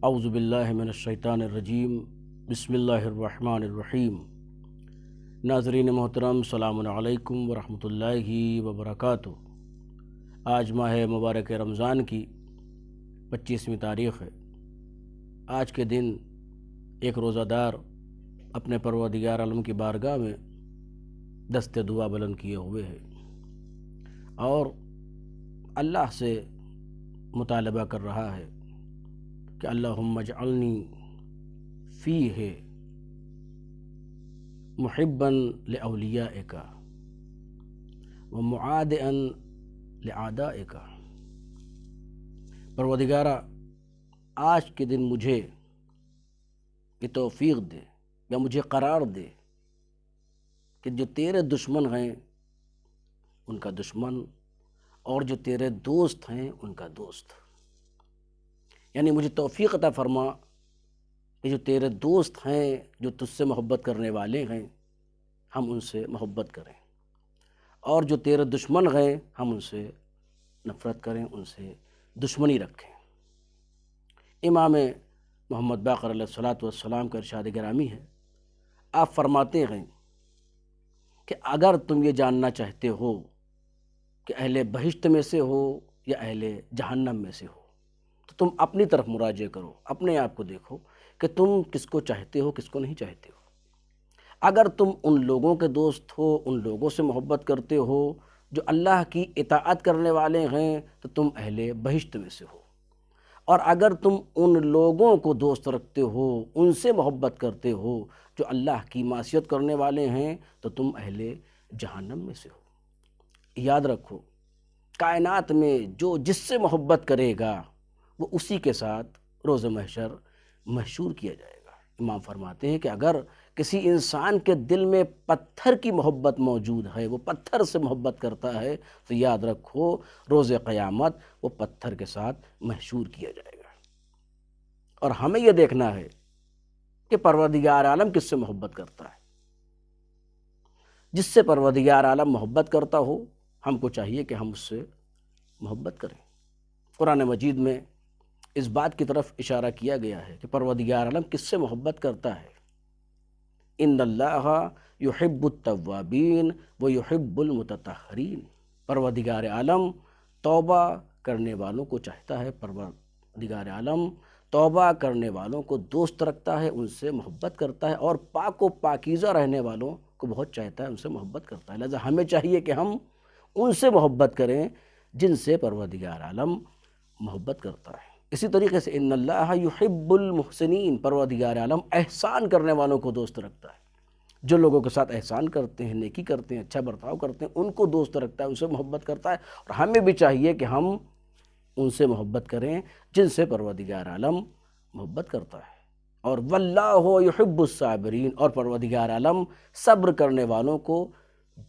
اعوذ باللہ من الشیطان الرجیم بسم اللہ الرحمن الرحیم۔ ناظرین محترم، السلام علیکم ورحمۃ اللہ وبرکاتہ۔ آج ماہ مبارک رمضان کی 25ویں تاریخ ہے۔ آج کے دن ایک روزہ دار اپنے پروردگار عالم کی بارگاہ میں دست دعا بلند کیے ہوئے ہے اور اللہ سے مطالبہ کر رہا ہے کہ اللہم اجعلنی فیہ محبا لأولیائک ومعادئا لأعدائک۔ پروردگارہ، آج کے دن مجھے یہ توفیق دے یا مجھے قرار دے کہ جو تیرے دشمن ہیں ان کا دشمن اور جو تیرے دوست ہیں ان کا دوست، یعنی مجھے توفیق عطا فرما کہ جو تیرے دوست ہیں، جو تجھ سے محبت کرنے والے ہیں، ہم ان سے محبت کریں، اور جو تیرے دشمن ہیں ہم ان سے نفرت کریں، ان سے دشمنی رکھیں۔ امام محمد باقر علیہ الصلوۃ والسلام کا ارشاد گرامی ہے، آپ فرماتے ہیں کہ اگر تم یہ جاننا چاہتے ہو کہ اہل بہشت میں سے ہو یا اہل جہنم میں سے ہو تو تم اپنی طرف مراجعہ کرو، اپنے آپ کو دیکھو کہ تم کس کو چاہتے ہو، کس کو نہیں چاہتے ہو۔ اگر تم ان لوگوں کے دوست ہو، ان لوگوں سے محبت کرتے ہو جو اللہ کی اطاعت کرنے والے ہیں تو تم اہل بہشت میں سے ہو، اور اگر تم ان لوگوں کو دوست رکھتے ہو، ان سے محبت کرتے ہو جو اللہ کی معصیت کرنے والے ہیں تو تم اہل جہنم میں سے ہو۔ یاد رکھو، کائنات میں جو جس سے محبت کرے گا وہ اسی کے ساتھ روز محشر محشور کیا جائے گا۔ امام فرماتے ہیں کہ اگر کسی انسان کے دل میں پتھر کی محبت موجود ہے، وہ پتھر سے محبت کرتا ہے، تو یاد رکھو روز قیامت وہ پتھر کے ساتھ محشور کیا جائے گا۔ اور ہمیں یہ دیکھنا ہے کہ پروردگار عالم کس سے محبت کرتا ہے۔ جس سے پروردگار عالم محبت کرتا ہو ہم کو چاہیے کہ ہم اس سے محبت کریں۔ قرآن مجید میں اس بات کی طرف اشارہ کیا گیا ہے کہ پروردگار عالم کس سے محبت کرتا ہے۔ ان اللہ یحب التوابین ویحب المتطہرین۔ پروردگار عالم توبہ کرنے والوں کو چاہتا ہے، پروردگار عالم توبہ کرنے والوں کو دوست رکھتا ہے، ان سے محبت کرتا ہے، اور پاک و پاکیزہ رہنے والوں کو بہت چاہتا ہے، ان سے محبت کرتا ہے۔ لہذا ہمیں چاہیے کہ ہم ان سے محبت کریں جن سے پروردگار عالم محبت کرتا ہے۔ اسی طریقے سے ان اللہ یحب المحسنین، پروردگار عالم احسان کرنے والوں کو دوست رکھتا ہے۔ جو لوگوں کے ساتھ احسان کرتے ہیں، نیکی کرتے ہیں، اچھا برتاؤ کرتے ہیں، ان کو دوست رکھتا ہے، ان سے محبت کرتا ہے۔ اور ہمیں بھی چاہیے کہ ہم ان سے محبت کریں جن سے پروردگار عالم محبت کرتا ہے۔ اور واللہ یحب الصابرین، اور پروردگار عالم صبر کرنے والوں کو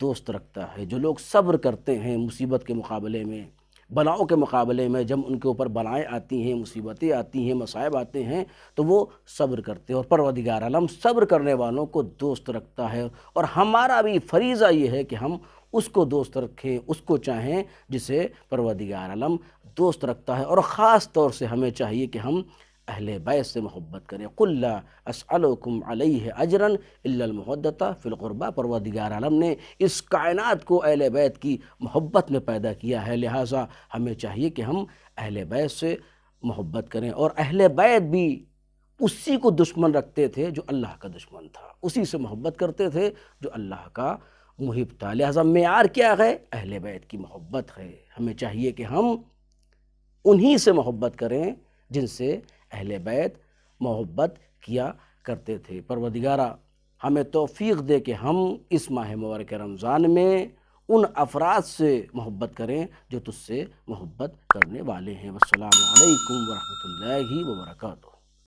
دوست رکھتا ہے۔ جو لوگ صبر کرتے ہیں مصیبت کے مقابلے میں، بلاؤں کے مقابلے میں، جب ان کے اوپر بلائیں آتی ہیں، مصیبتیں آتی ہیں، مصائب آتے ہیں تو وہ صبر کرتے ہیں، اور پروردگار عالم صبر کرنے والوں کو دوست رکھتا ہے۔ اور ہمارا بھی فریضہ یہ ہے کہ ہم اس کو دوست رکھیں، اس کو چاہیں جسے پروردگار عالم دوست رکھتا ہے۔ اور خاص طور سے ہمیں چاہیے کہ ہم اہل بیت سے محبت کریں۔ قل لا اسألکم علیہ اجرا الا المودۃ فی القربى۔ پروردگار عالم نے اس کائنات کو اہل بیت کی محبت میں پیدا کیا ہے، لہٰذا ہمیں چاہیے کہ ہم اہل بیت سے محبت کریں۔ اور اہل بیت بھی اسی کو دشمن رکھتے تھے جو اللہ کا دشمن تھا، اسی سے محبت کرتے تھے جو اللہ کا محب تھا۔ لہٰذا معیار کیا ہے؟ اہل بیت کی محبت ہے۔ ہمیں چاہیے کہ ہم انہی سے محبت کریں جن سے اہل بیت محبت کیا کرتے تھے۔ پروردگارہ، ہمیں توفیق دے کہ ہم اس ماہ مبارک رمضان میں ان افراد سے محبت کریں جو تجھ سے محبت کرنے والے ہیں۔ والسلام علیکم ورحمۃ اللہ وبرکاتہ۔